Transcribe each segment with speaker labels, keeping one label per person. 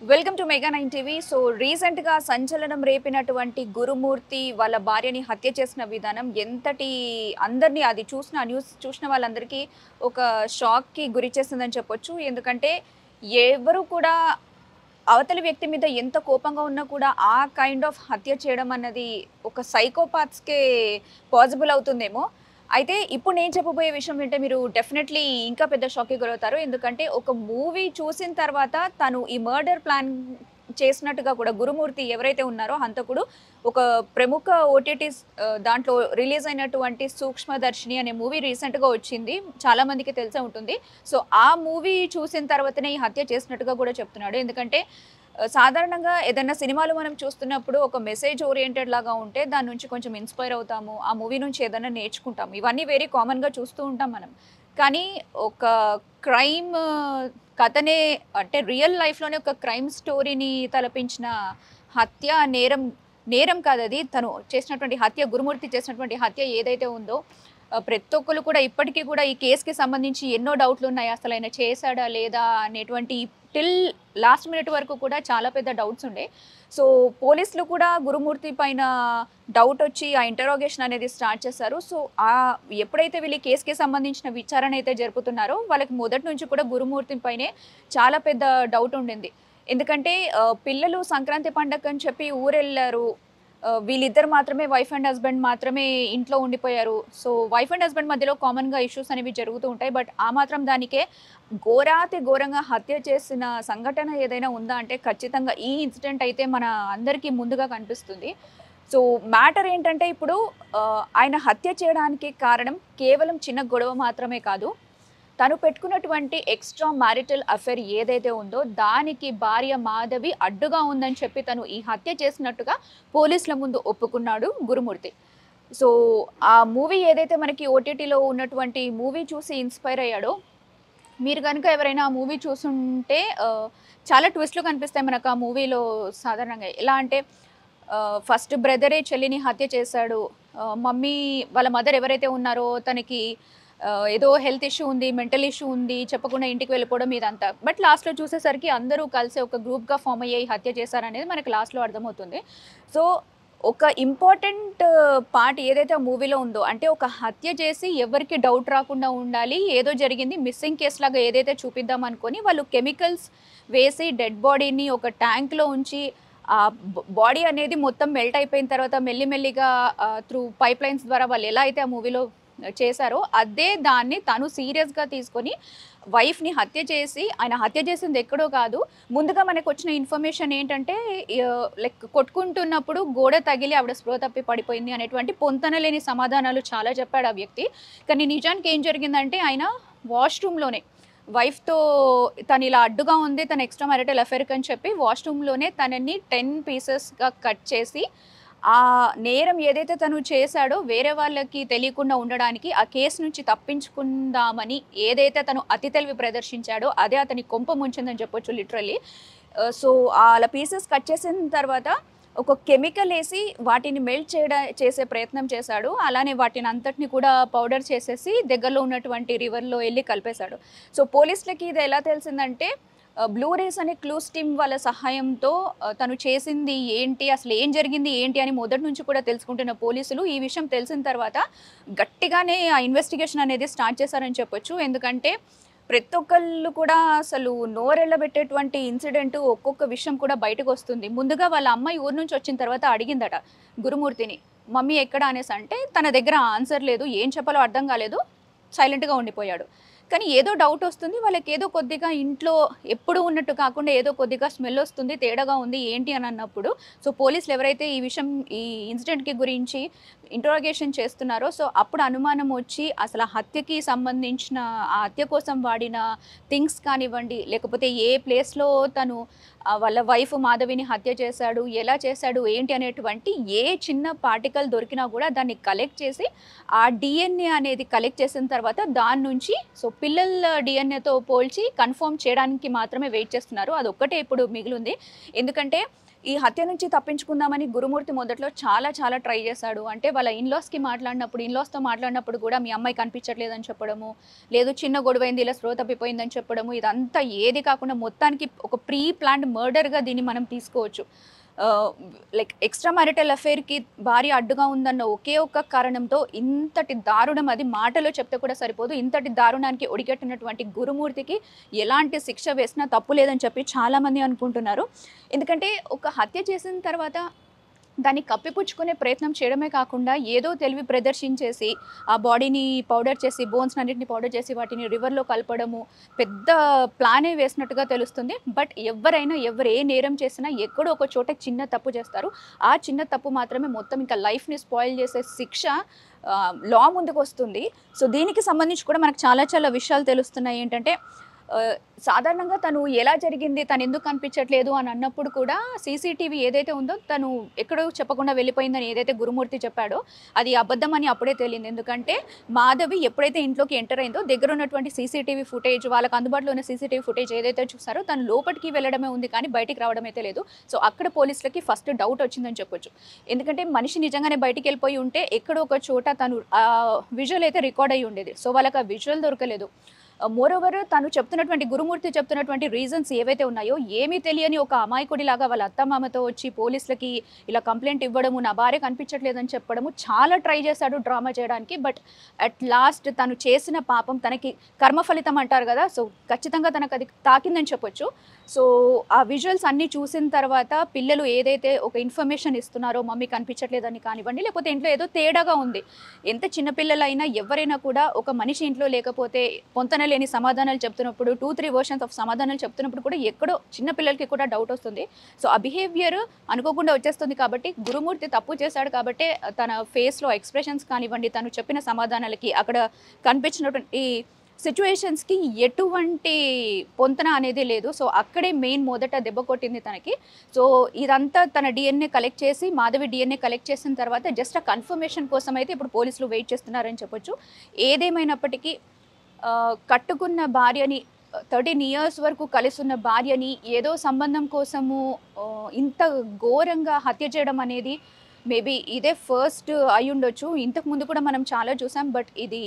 Speaker 1: Welcome to mega 9 TV. So రీసెంట్‌గా సంచలనం రేపినటువంటి గురుమూర్తి వాళ్ళ భార్యని హత్య చేసిన విధానం ఎంతటి అందరిని అది చూసిన ఆ న్యూస్ చూసిన వాళ్ళందరికీ ఒక షాక్‌కి గురి చేసిందని చెప్పొచ్చు. ఎందుకంటే ఎవరు కూడా అవతలి వ్యక్తి మీద ఎంత కోపంగా ఉన్నా కూడా ఆ కైండ్ ఆఫ్ హత్య చేయడం అన్నది ఒక సైకోపాత్స్‌కే పాసిబుల్ అవుతుందేమో. అయితే ఇప్పుడు నేను చెప్పబోయే విషయం వింటే మీరు డెఫినెట్‌లీ ఇంకా పెద్ద షాక్‌కి గురవుతారు. ఎందుకంటే ఒక మూవీ చూసిన తర్వాత తను ఈ మర్డర్ ప్లాన్ చేసినట్టుగా కూడా గురుమూర్తి ఎవరైతే ఉన్నారో హంతకుడు ఒక ప్రముఖ ఓటీటీస్ దాంట్లో రిలీజ్ అయినటువంటి 'సూక్ష్మదర్శిని' అనే మూవీ రీసెంట్‌గా వచ్చింది. చాలా మందికి తెలిసే ఉంటుంది. సో, ఆ మూవీ చూసిన తర్వాతనే ఈ హత్య చేసినట్టుగా కూడా చెప్తున్నాడు. ఎందుకంటే సాధారణంగా ఏదైనా సినిమాలు మనం చూస్తున్నప్పుడు ఒక మెసేజ్ ఓరియెంటెడ్ లాగా ఉంటే దాని నుంచి కొంచెం ఇన్‌స్పైర్ అవుతాము. ఆ మూవీ నుంచి ఏదైనా నేర్చుకుంటాము. ఇవన్నీ వెరీ కామన్‌గా చూస్తూ ఉంటాం మనం. కానీ ఒక క్రైమ్ కథనే అంటే రియల్ లైఫ్‌లోనే ఒక క్రైమ్ స్టోరీని తలపించిన హత్య నేరం నేరం కాదది. తను చేసినటువంటి హత్య గురుమూర్తి చేసినటువంటి హత్య ఏదైతే ఉందో ప్రతి ఒక్కళ్ళు కూడా ఇప్పటికి కూడా ఈ కేస్‌కి సంబంధించి ఎన్నో డౌట్‌లున్నాయి. అసలాయన చేశాడా? లేదా? అనేటువంటి టిల్ లాస్ట్ మినిట్ వరకు కూడా చాలా పెద్ద డౌట్స్ ఉండే. సో, పోలీసులు కూడా గురుమూర్తి పైన డౌటొచ్చి ఆ ఇంటరోగేషన్ అనేది స్టార్ట్ చేశారు. సో, ఎప్పుడైతే వీళ్ళు ఈ కేస్‌కి సంబంధించిన విచారణ అయితే జరుపుతున్నారో వాళ్ళకి మొదటి నుంచి కూడా గురుమూర్తి పైనే చాలా పెద్ద డౌట్ ఉండింది. ఎందుకంటే పిల్లలు సంక్రాంతి పండగని చెప్పి ఊరెళ్లారు. వీళ్ళిద్దరు మాత్రమే వైఫ్ అండ్ హస్బెండ్ మాత్రమే ఇంట్లో ఉండిపోయారు. సో, వైఫ్ అండ్ హస్బెండ్ మధ్యలో కామన్‌గా ఇష్యూస్ అనేవి జరుగుతూ ఉంటాయి. బట్ ఆ మాత్రం దానికే ఘోరాతి ఘోరంగా హత్య చేసిన సంఘటన ఏదైనా ఉందా అంటే ఖచ్చితంగా ఈ ఇన్సిడెంట్ అయితే మన అందరికీ ముందుగా కనిపిస్తుంది. సో, మ్యాటర్ ఏంటంటే ఇప్పుడు ఆయన హత్య చేయడానికి కారణం కేవలం చిన్న గొడవ మాత్రమే కాదు. తను పెట్టుకున్నటువంటి ఎక్స్‌ట్రా మ్యారిటల్ అఫైర్ ఏదైతే ఉందో, దానికి భార్య మాధవి అడ్డుగా ఉందని చెప్పి తను ఈ హత్య చేసినట్టుగా పోలీసుల ముందు ఒప్పుకున్నాడు గురుమూర్తి. సో, ఆ మూవీ ఏదైతే మనకి ఓటీటీలో ఉన్నటువంటి మూవీ చూసి ఇన్‌స్పైర్ అయ్యాడో, మీరు గనుక ఎవరైనా ఆ మూవీ చూసుంటే చాలా ట్విస్ట్‌లు కనిపిస్తాయి మనకు ఆ మూవీలో సాధారణంగా. ఎలా అంటే ఫస్ట్ బ్రదరే చెల్లిని హత్య చేశాడు. మమ్మీ వాళ్ళ మదర్ ఎవరైతే ఉన్నారో తనకి ఏదో హెల్త్ ఇష్యూ ఉంది, మెంటల్ ఇష్యూ ఉంది, చెప్పకుండా ఇంటికి వెళ్ళిపోవడం ఇదంతా. బట్ లాస్ట్‌లో చూసేసరికి అందరూ కలిసి ఒక గ్రూప్‌గా ఫార్మ్ అయ్యి హత్య చేశారనేది మనకి లాస్ట్‌లో అర్థమవుతుంది. సో, ఒక ఇంపార్టెంట్ పార్ట్ ఏదైతే ఆ మూవీలో ఉందో, అంటే ఒక హత్య చేసి ఎవరికీ డౌట్ రాకుండా ఉండాలి. ఏదో జరిగింది మిస్సింగ్ కేస్‌లాగా ఏదైతే చూపిద్దాం అనుకోని వాళ్ళు కెమికల్స్ వేసి డెడ్ బాడీని ఒక ట్యాంక్‌లో ఉంచి బాడీ అనేది మొత్తం మెల్ట్ అయిపోయిన తర్వాత మెల్లిమెల్లిగా త్రూ పైప్‌లైన్స్ ద్వారా వాళ్ళు ఎలా అయితే ఆ మూవీలో చేశారో, అదే దాన్ని తను సీరియస్‌గా తీసుకొని వైఫ్‌ని హత్య చేసి, ఆయన హత్య చేసింది ఎక్కడో కాదు. ముందుగా మనకొచ్చిన ఇన్ఫర్మేషన్ ఏంటంటే లైక్ కొట్టుకుంటున్నప్పుడు గోడ తగిలి ఆవిడ స్పృహ తప్పి పడిపోయింది అనేటువంటి పొంతనలేని సమాధానాలు చాలా చెప్పాడు ఆ వ్యక్తి. కానీ నిజానికి ఏం జరిగిందంటే ఆయన వాష్‌రూమ్‌లోనే వైఫ్‌తో తనిలా అడ్డుగా ఉంది. తన ఎక్స్‌ట్రా మ్యారిటల్ అఫైర్‌కని చెప్పి వాష్‌రూమ్‌లోనే తనని 10 పీసెస్‌గా కట్ చేసి ఆ నేరం ఏదైతే తను చేశాడో వేరే వాళ్ళకి తెలియకుండా ఉండడానికి, ఆ కేస్ నుంచి తప్పించుకుందామని ఏదైతే తను అతి తెలివి ప్రదర్శించాడో అదే అతని కొంప ముంచిందని చెప్పొచ్చు లిటరల్లీ. సో, అలా పీసెస్ కట్ చేసిన తర్వాత ఒక కెమికల్ ఏసి వాటిని మెల్ట్ చేసే ప్రయత్నం చేశాడు. అలానే వాటిని అంతటిని కూడా పౌడర్ చేసేసి దగ్గరలో ఉన్నటువంటి రివర్‌లో ఎళ్లి కలిపేశాడు. సో, పోలీసులకి ఇది ఎలా తెలిసిందంటే బ్లూ రేస్ అనే క్లూస్ టీమ్ వాళ్ళ సహాయంతో తను చేసింది ఏంటి? అసలు ఏం జరిగింది ఏంటి? అని మొదటి నుంచి కూడా తెలుసుకుంటున్న పోలీసులు ఈ విషయం తెలిసిన తర్వాత గట్టిగానే ఆ ఇన్వెస్టిగేషన్ అనేది స్టార్ట్ చేశారని చెప్పొచ్చు. ఎందుకంటే ప్రతి ఒక్కళ్ళు కూడా అసలు నోరెళ్ళబెట్టేటువంటి ఇన్సిడెంట్ ఒక్కొక్క విషయం కూడా బయటకొస్తుంది. ముందుగా వాళ్ళ అమ్మాయి ఊరు నుంచి వచ్చిన తర్వాత అడిగిందట గురుమూర్తిని. మమ్మీ ఎక్కడ అనేసి అంటే తన దగ్గర ఆన్సర్ లేదు. ఏం చెప్పాలో అర్థం కాలేదు. సైలెంట్‌గా ఉండిపోయాడు. కానీ ఏదో డౌటొస్తుంది. వాళ్ళకేదో కొద్దిగా ఇంట్లో ఎప్పుడు ఉన్నట్టు కాకుండా ఏదో కొద్దిగా స్మెల్లొస్తుంది, తేడాగా ఉంది ఏంటి అని అన్నప్పుడు సో, పోలీసులు ఎవరైతే ఈ విషయం ఈ ఇన్సిడెంట్‌కి గురించి ఇంటరాగేషన్ చేస్తున్నారో సో, అప్పుడు అనుమానం వచ్చి అసలు ఆ హత్యకి సంబంధించిన ఆ హత్య కోసం వాడిన థింగ్స్ కానివ్వండి, లేకపోతే ఏ ప్లేస్‌లో తను వాళ్ళ వైఫ్ మాధవిని హత్య చేశాడు, ఎలా చేశాడు, ఏంటి అనేటువంటి ఏ చిన్న పార్టికల్ దొరికినా కూడా దాన్ని కలెక్ట్ చేసి ఆ డీఎన్ఏ అనేది కలెక్ట్ చేసిన తర్వాత దాని నుంచి సో, పిల్లల డీఎన్ఏతో పోల్చి కన్ఫర్మ్ చేయడానికి మాత్రమే వెయిట్ చేస్తున్నారు. అదొక్కటే ఇప్పుడు మిగిలుంది. ఎందుకంటే ఈ హత్య నుంచి తప్పించుకుందామని గురుమూర్తి మొదట్లో చాలా చాలా ట్రై చేశాడు. అంటే వాళ్ళ ఇన్‌లాస్‌తో మాట్లాడినప్పుడు కూడా మీ అమ్మాయి కనిపించట్లేదని చెప్పడము, లేదు చిన్న గొడవైంది ఇలా స్పృహ తప్పిపోయిందని చెప్పడము, ఇదంతా ఏది కాకుండా మొత్తానికి ఒక ప్రీ ప్లాన్డ్ మర్డర్‌గా దీన్ని మనం తీసుకోవచ్చు. లైక్ ఎక్స్‌ట్రా మ్యారిటల్ అఫైర్‌కి భార్య అడ్డుగా ఉందన్న ఒకే ఒక్క కారణంతో ఇంతటి దారుణం, అది మాటలో చెప్తే కూడా సరిపోదు. ఇంతటి దారుణానికి ఒడిగట్టినటువంటి గురుమూర్తికి ఎలాంటి శిక్ష వేసినా తప్పు లేదని చెప్పి చాలామంది అనుకుంటున్నారు. ఎందుకంటే ఒక హత్య చేసిన తర్వాత దాన్ని కప్పిపుచ్చుకునే ప్రయత్నం చేయడమే కాకుండా ఏదో తెలివి ప్రదర్శించేసి ఆ బాడీని పౌడర్ చేసి, బోన్స్ అన్నిటిని పౌడర్ చేసి వాటిని రివర్‌లో కలపడము పెద్ద ప్లానే వేసినట్టుగా తెలుస్తుంది. బట్ ఎవరు ఏ నేరం చేసినా ఎక్కడో ఒక చోట చిన్న తప్పు చేస్తారు. ఆ చిన్న తప్పు మాత్రమే మొత్తం ఇంకా లైఫ్‌ని స్పాయిల్ చేసే శిక్ష లా ముందుకొస్తుంది. సో దీనికి సంబంధించి కూడా మనకు చాలా చాలా విషయాలు తెలుస్తున్నాయి. ఏంటంటే సాధారణంగా తను ఎలా జరిగింది, తనెందుకు కనిపించట్లేదు అని అన్నప్పుడు కూడా సీసీటీవీ ఏదైతే ఉందో తను ఎక్కడో చెప్పకుండా వెళ్ళిపోయిందని ఏదైతే గురుమూర్తి చెప్పాడో అది అబద్ధమని అప్పుడే తేలింది. ఎందుకంటే మాధవి ఎప్పుడైతే ఇంట్లోకి ఎంటర్ అయిందో దగ్గర ఉన్నటువంటి సీసీటీవీ ఫుటేజ్, వాళ్ళకి అందుబాటులో ఉన్న సీసీటీవీ ఫుటేజ్ ఏదైతే చూసారో తను లోపలికి వెళ్ళడమే ఉంది కానీ బయటికి రావడం అయితే లేదు. సో అక్కడ పోలీసులకి ఫస్ట్ డౌట్ వచ్చిందని చెప్పొచ్చు. ఎందుకంటే మనిషి నిజంగానే బయటికి వెళ్ళిపోయి ఉంటే ఎక్కడో ఒక చోట తను విజువల్ అయితే రికార్డ్ అయ్యి ఉండేది. సో వాళ్ళకి ఆ విజువల్ దొరకలేదు. మోరోవర్ తను చెప్తున్నటువంటి గురుమూర్తి చెప్తున్నటువంటి రీజన్స్ ఏవైతే ఉన్నాయో ఏమీ తెలియని ఒక అమాయకుడిలాగా వాళ్ళ అత్తమామతో వచ్చి పోలీసులకి ఇలా కంప్లైంట్ ఇవ్వడము, నా భార్య కనిపించట్లేదని చెప్పడము చాలా ట్రై చేశాడు డ్రామా చేయడానికి. బట్ అట్ లాస్ట్ తను చేసిన పాపం తనకి కర్మ ఫలితం అంటారు కదా, సో ఖచ్చితంగా తనకు అది తాకిందని చెప్పొచ్చు. సో ఆ విజువల్స్ అన్నీ చూసిన తర్వాత పిల్లలు ఏదైతే ఒక ఇన్ఫర్మేషన్ ఇస్తున్నారో మమ్మీ కనిపించట్లేదని కానివ్వండి, లేకపోతే ఇంట్లో ఏదో తేడాగా ఉంది, ఎంత చిన్నపిల్లలైనా ఎవరైనా కూడా ఒక మనిషి ఇంట్లో లేకపోతే పొంతనలేని సమాధానాలు చెప్తున్నప్పుడు 2-3 వర్షన్స్ ఆఫ్ సమాధానాలు చెప్తున్నప్పుడు కూడా ఎక్కడో చిన్న పిల్లలకి కూడా డౌట్ వస్తుంది. సో ఆ బిహేవియర్ అనుకోకుండా వచ్చేస్తుంది. కాబట్టి గురుమూర్తి తప్పు చేశాడు కాబట్టి తన ఫేస్లో ఎక్స్ప్రెషన్స్ కానివ్వండి, తను చెప్పిన సమాధానాలకి అక్కడ కనిపించినటువంటి సిచ్యువేషన్స్కి ఎటువంటి పొంతన అనేది లేదు. సో అక్కడే మెయిన్ మొదట దెబ్బ కొట్టింది తనకి. సో ఇదంతా తన డిఎన్ఏ కలెక్ట్ చేసి, మాధవి డిఎన్ఏ కలెక్ట్ చేసిన తర్వాత జస్ట్ ఆ కన్ఫర్మేషన్ కోసం అయితే ఇప్పుడు పోలీసులు వెయిట్ చేస్తున్నారని చెప్పొచ్చు. ఏదేమైనప్పటికీ కట్టుకున్న భార్యని 13 ఇయర్స్ వరకు కలిసున్న భార్యని ఏదో సంబంధం కోసము ఇంత ఘోరంగా హత్య చేయడం అనేది మేబీ ఇదే ఫస్ట్ అయ్యుండొచ్చు. ఇంతకుముందు కూడా మనం చాలా చూసాం. బట్ ఇది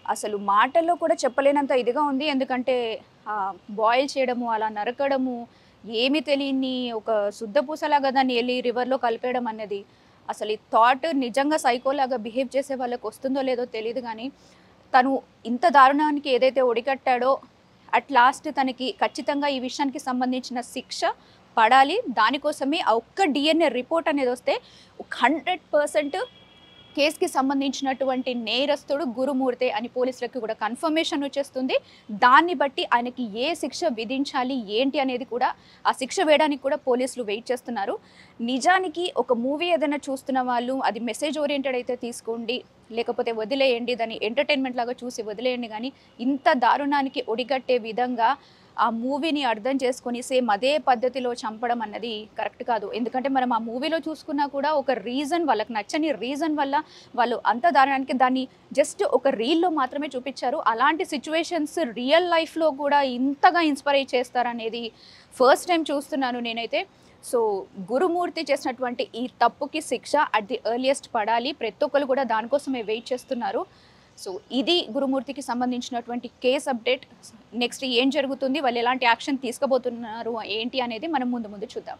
Speaker 1: అసలు మాటల్లో కూడా చెప్పలేనంత ఇదిగా ఉంది. ఎందుకంటే బాయిల్ చేయడము, అలా నరకడము, ఏమీ తెలియని ఒక శుద్ధపూసలాగా దాన్ని వెళ్ళి రివర్‌లో కలిపేయడం అన్నది అసలు ఈ థాట్ నిజంగా సైకోలాగా బిహేవ్ చేసే వాళ్ళకి వస్తుందో లేదో తెలీదు కానీ తను ఇంత దారుణానికి ఏదైతే ఒడిగట్టాడో అట్ లాస్ట్ తనకి ఖచ్చితంగా ఈ విషయానికి సంబంధించిన శిక్ష పడాలి. దానికోసమే ఆ ఒక్క డిఎన్ఏ రిపోర్ట్ అనేది వస్తే 100% కేసుకి సంబంధించినటువంటి నేరస్తుడు గురుమూర్తి అని పోలీసులకు కూడా కన్ఫర్మేషన్ వచ్చేస్తుంది. దాన్ని బట్టి ఆయనకి ఏ శిక్ష విధించాలి ఏంటి అనేది కూడా ఆ శిక్ష వేయడానికి కూడా పోలీసులు వెయిట్ చేస్తున్నారు. నిజానికి ఒక మూవీ ఏదైనా చూస్తున్న వాళ్ళు అది మెసేజ్ ఓరియంటెడ్ అయితే తీసుకోండి, లేకపోతే వదిలేయండి, దాన్ని ఎంటర్టైన్మెంట్ లాగా చూసి వదిలేయండి. కానీ ఇంత దారుణానికి ఒడిగట్టే విధంగా ఆ మూవీని అర్థం చేసుకొని సేమ్ అదే పద్ధతిలో చంపడం అన్నది కరెక్ట్ కాదు. ఎందుకంటే మనం ఆ మూవీలో చూసుకున్నా కూడా ఒక రీజన్, వాళ్ళకి నచ్చని రీజన్ వల్ల వాళ్ళు అంత దారుణానికి దాన్ని జస్ట్ ఒక రీల్లో మాత్రమే చూపించారు. అలాంటి సిచ్యువేషన్స్ రియల్ లైఫ్లో కూడా ఇంతగా ఇన్స్పైర్ చేస్తారనేది ఫస్ట్ టైం చూస్తున్నాను నేనైతే. సో గురుమూర్తి చేసినటువంటి ఈ తప్పుకి శిక్ష అట్ ది ఎర్లియస్ట్ పడాలి. ప్రతి ఒక్కరు కూడా దానికోసమే వెయిట్ చేస్తున్నారు. సో ఇది గురుమూర్తికి సంబంధించినటువంటి కేస్ అప్డేట్. నెక్స్ట్ ఏం జరుగుతుంది, వాళ్ళు ఎలాంటి యాక్షన్ తీసుకోబోతున్నారు ఏంటి అనేది మనం ముందు చూద్దాం.